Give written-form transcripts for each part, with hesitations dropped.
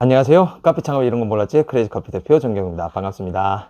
안녕하세요. 카페 창업 이런 건 몰랐지? 크레이지 커피 대표 정경입니다. 반갑습니다.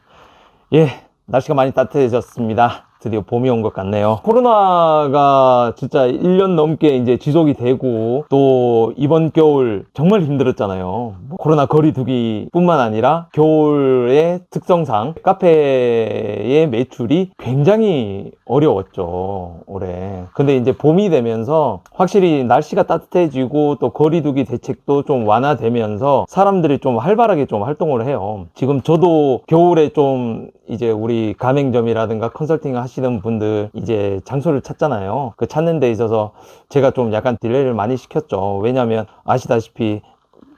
예, 날씨가 많이 따뜻해졌습니다. 드디어 봄이 온 것 같네요. 코로나가 진짜 1년 넘게 이제 지속이 되고, 또 이번 겨울 정말 힘들었잖아요. 코로나 거리두기 뿐만 아니라 겨울의 특성상 카페의 매출이 굉장히 어려웠죠, 올해. 근데 이제 봄이 되면서 확실히 날씨가 따뜻해지고 또 거리두기 대책도 좀 완화되면서 사람들이 좀 활발하게 좀 활동을 해요. 지금 저도 겨울에 좀 이제 우리 가맹점이라든가 컨설팅 하시는 분들 이제 장소를 찾잖아요. 그 찾는 데 있어서 제가 좀 약간 딜레이를 많이 시켰죠. 왜냐면 아시다시피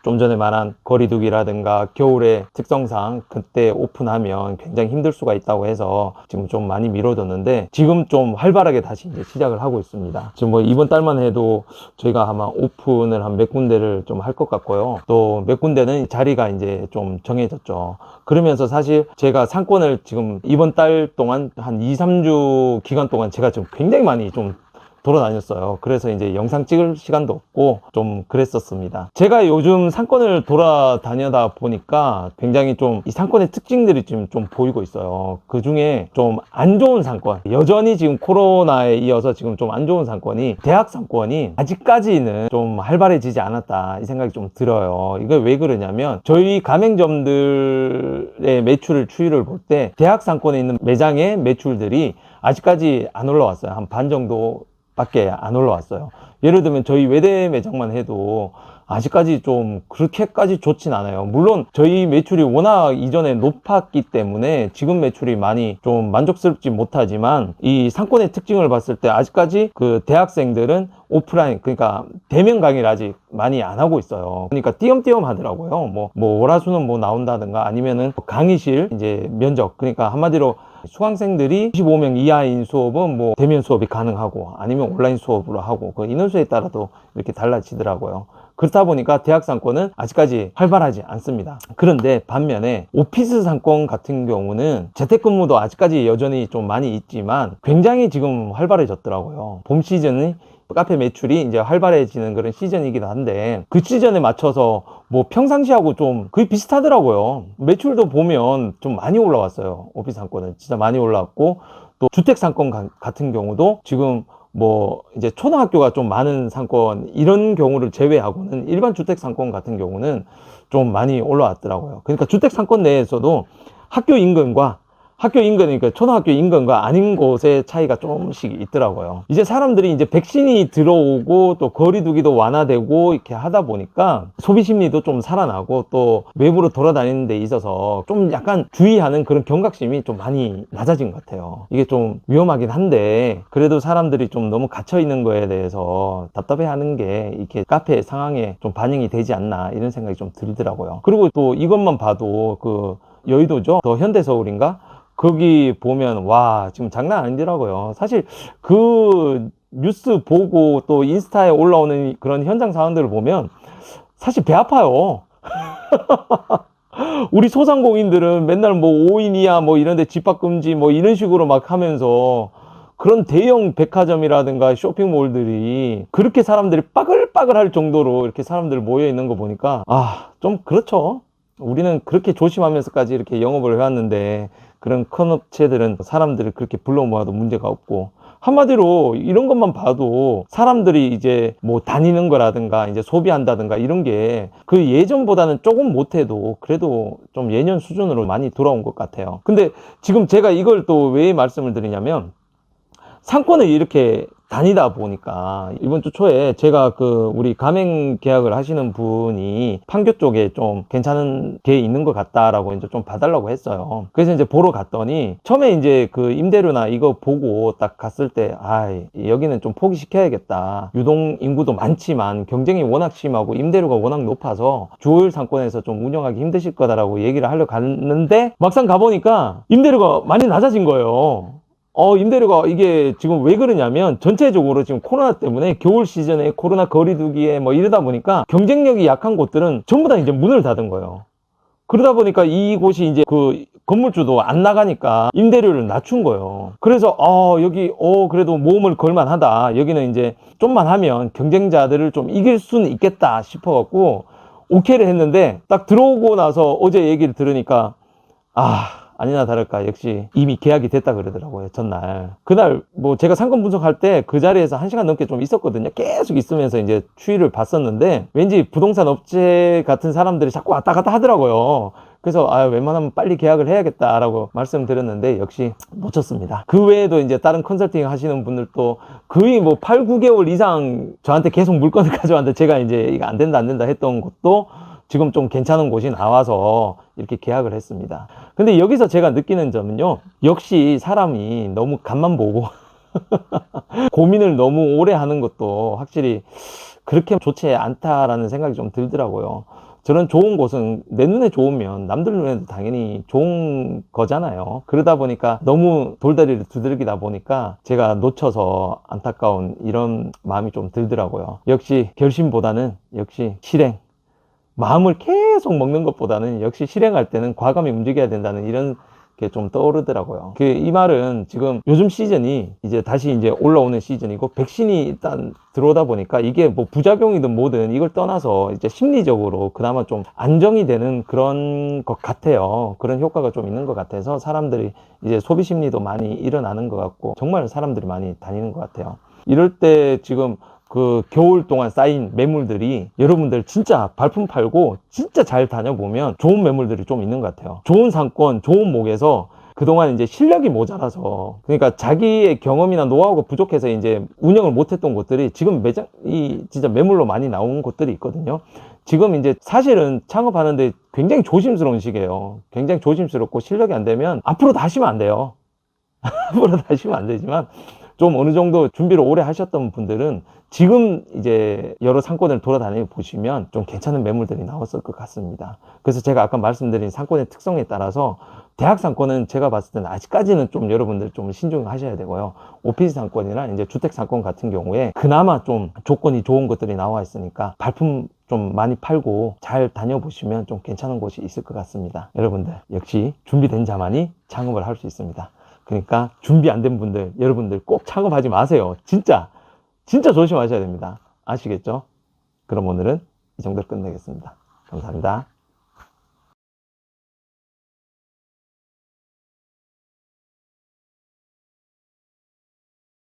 좀 전에 말한 거리두기라든가 겨울의 특성상 그때 오픈하면 굉장히 힘들 수가 있다고 해서 지금 좀 많이 미뤄졌는데, 지금 좀 활발하게 다시 이제 시작을 하고 있습니다. 지금 뭐 이번 달만 해도 저희가 아마 오픈을 한 몇 군데를 좀 할 것 같고요. 또 몇 군데는 자리가 이제 좀 정해졌죠. 그러면서 사실 제가 상권을 지금 이번 달 동안 한 2, 3주 기간 동안 제가 지금 굉장히 많이 좀 돌아다녔어요. 그래서 이제 영상 찍을 시간도 없고 좀 그랬었습니다. 제가 요즘 상권을 돌아다니다 보니까 굉장히 좀 이 상권의 특징들이 지금 좀 보이고 있어요. 그 중에 좀 안 좋은 상권, 여전히 지금 코로나에 이어서 지금 좀 안 좋은 상권이 대학 상권이 아직까지는 좀 활발해지지 않았다, 이 생각이 좀 들어요. 이게 왜 그러냐면 저희 가맹점들의 매출 추이를 볼 때 대학 상권에 있는 매장의 매출들이 아직까지 안 올라왔어요. 한 반 정도 밖에 안 올라왔어요. 예를 들면 저희 외대 매장만 해도 아직까지 좀 그렇게까지 좋진 않아요. 물론 저희 매출이 워낙 이전에 높았기 때문에 지금 매출이 많이 좀 만족스럽지 못하지만, 이 상권의 특징을 봤을 때 아직까지 그 대학생들은 오프라인, 그러니까 대면 강의를 아직 많이 안 하고 있어요. 그러니까 띄엄띄엄 하더라고요. 뭐 월화수는 뭐 나온다든가 아니면은 강의실 이제 면접, 그러니까 한마디로 수강생들이 25명 이하인 수업은 뭐 대면 수업이 가능하고 아니면 온라인 수업으로 하고, 그 인원수에 따라도 이렇게 달라지더라고요. 그렇다 보니까 대학 상권은 아직까지 활발하지 않습니다. 그런데 반면에 오피스 상권 같은 경우는 재택근무도 아직까지 여전히 좀 많이 있지만 굉장히 지금 활발해졌더라고요. 봄 시즌이 카페 매출이 이제 활발해지는 그런 시즌이기도 한데, 그 시즌에 맞춰서 뭐 평상시하고 좀 거의 비슷하더라고요. 매출도 보면 좀 많이 올라왔어요. 오피스 상권은 진짜 많이 올라왔고, 또 주택 상권 같은 경우도 지금 뭐 이제 초등학교가 좀 많은 상권 이런 경우를 제외하고는 일반 주택 상권 같은 경우는 좀 많이 올라왔더라고요. 그러니까 주택 상권 내에서도 학교 인근이니까 초등학교 인근과 아닌 곳의 차이가 조금씩 있더라고요. 이제 사람들이 이제 백신이 들어오고 또 거리두기도 완화되고 이렇게 하다 보니까 소비 심리도 좀 살아나고, 또 외부로 돌아다니는 데 있어서 좀 약간 주의하는 그런 경각심이 좀 많이 낮아진 것 같아요. 이게 좀 위험하긴 한데, 그래도 사람들이 좀 너무 갇혀 있는 거에 대해서 답답해 하는 게 이렇게 카페 상황에 좀 반영이 되지 않나, 이런 생각이 좀 들더라고요. 그리고 또 이것만 봐도 그 여의도죠, 더 현대서울인가, 거기 보면 와, 지금 장난 아니더라고요. 사실 그 뉴스 보고 또 인스타에 올라오는 그런 현장 상황들을 보면 사실 배 아파요. 우리 소상공인들은 맨날 뭐 5인 이하 뭐 이런 데 집합 금지 뭐 이런 식으로 막 하면서, 그런 대형 백화점이라든가 쇼핑몰들이 그렇게 사람들이 빠글빠글 할 정도로 이렇게 사람들 모여 있는 거 보니까 좀 그렇죠. 우리는 그렇게 조심하면서까지 이렇게 영업을 해왔는데, 그런 큰 업체들은 사람들을 그렇게 불러 모아도 문제가 없고, 한마디로 이런 것만 봐도 사람들이 이제 뭐 다니는 거라든가 이제 소비한다든가 이런 게 그 예전보다는 조금 못해도 그래도 좀 예년 수준으로 많이 돌아온 것 같아요. 근데 지금 제가 이걸 또 왜 말씀을 드리냐면, 상권을 이렇게 다니다 보니까 이번 주 초에 제가 그 우리 가맹 계약을 하시는 분이 판교 쪽에 좀 괜찮은 게 있는 것 같다라고 이제 좀 봐달라고 했어요. 그래서 이제 보러 갔더니 처음에 이제 그 임대료나 이거 보고 딱 갔을 때 여기는 좀 포기시켜야겠다. 유동 인구도 많지만 경쟁이 워낙 심하고 임대료가 워낙 높아서 주거율 상권에서 좀 운영하기 힘드실 거다라고 얘기를 하려 갔는데, 막상 가보니까 임대료가 많이 낮아진 거예요. 임대료가 이게 지금 왜 그러냐면, 전체적으로 지금 코로나 때문에 겨울 시즌에 코로나 거리두기에 뭐 이러다 보니까 경쟁력이 약한 곳들은 전부 다 이제 문을 닫은 거예요. 그러다 보니까 이곳이 이제 그 건물주도 안 나가니까 임대료를 낮춘 거예요. 그래서 여기 그래도 모험을 걸만하다. 여기는 이제 좀만 하면 경쟁자들을 좀 이길 수는 있겠다 싶어 갖고 오케이를 했는데 딱 들어오고 나서 어제 얘기를 들으니까 아니나 다를까 역시 이미 계약이 됐다 그러더라고요. 전날 그날 뭐 제가 상권 분석할 때 그 자리에서 1시간 넘게 좀 있었거든요. 계속 있으면서 이제 추이를 봤었는데 왠지 부동산 업체 같은 사람들이 자꾸 왔다 갔다 하더라고요. 그래서 웬만하면 빨리 계약을 해야겠다라고 말씀드렸는데 역시 놓쳤습니다. 그 외에도 이제 다른 컨설팅 하시는 분들도 거의 뭐 8, 9개월 이상 저한테 계속 물건을 가져왔는데 제가 이제 이거 안 된다 했던 것도 지금 좀 괜찮은 곳이 나와서 이렇게 계약을 했습니다. 근데 여기서 제가 느끼는 점은요, 역시 사람이 너무 간만 보고 고민을 너무 오래 하는 것도 확실히 그렇게 좋지 않다라는 생각이 좀 들더라고요. 저런 좋은 곳은 내 눈에 좋으면 남들 눈에도 당연히 좋은 거잖아요. 그러다 보니까 너무 돌다리를 두들기다 보니까 제가 놓쳐서 안타까운 이런 마음이 좀 들더라고요. 역시 결심보다는 역시 실행. 마음을 계속 먹는 것보다는 역시 실행할 때는 과감히 움직여야 된다는 이런 게 좀 떠오르더라고요. 이 말은 지금 요즘 시즌이 이제 다시 이제 올라오는 시즌이고 백신이 일단 들어오다 보니까 이게 뭐 부작용이든 뭐든 이걸 떠나서 이제 심리적으로 그나마 좀 안정이 되는 그런 것 같아요. 그런 효과가 좀 있는 것 같아서 사람들이 이제 소비 심리도 많이 일어나는 것 같고 정말 사람들이 많이 다니는 것 같아요. 이럴 때 지금 그 겨울 동안 쌓인 매물들이 여러분들 진짜 발품 팔고 진짜 잘 다녀보면 좋은 매물들이 좀 있는 것 같아요. 좋은 상권, 좋은 목에서 그동안 이제 실력이 모자라서 그러니까 자기의 경험이나 노하우가 부족해서 이제 운영을 못했던 곳들이 지금 매장이 진짜 매물로 많이 나온 곳들이 있거든요. 지금 이제 사실은 창업하는데 굉장히 조심스러운 시기예요. 굉장히 조심스럽고 실력이 안 되면 앞으로 다시면 안 돼요. 앞으로 다시면 안 되지만 좀 어느 정도 준비를 오래 하셨던 분들은 지금 이제 여러 상권을 돌아다니 보시면 좀 괜찮은 매물들이 나왔을 것 같습니다. 그래서 제가 아까 말씀드린 상권의 특성에 따라서 대학 상권은 제가 봤을 때는 아직까지는 좀 여러분들 좀 신중하셔야 되고요. 오피스 상권이나 이제 주택 상권 같은 경우에 그나마 좀 조건이 좋은 것들이 나와 있으니까 발품 좀 많이 팔고 잘 다녀보시면 좀 괜찮은 곳이 있을 것 같습니다. 여러분들 역시 준비된 자만이 창업을 할 수 있습니다. 그러니까 준비 안 된 분들, 여러분들 꼭 창업하지 마세요. 진짜 조심하셔야 됩니다. 아시겠죠? 그럼 오늘은 이 정도로 끝내겠습니다. 감사합니다.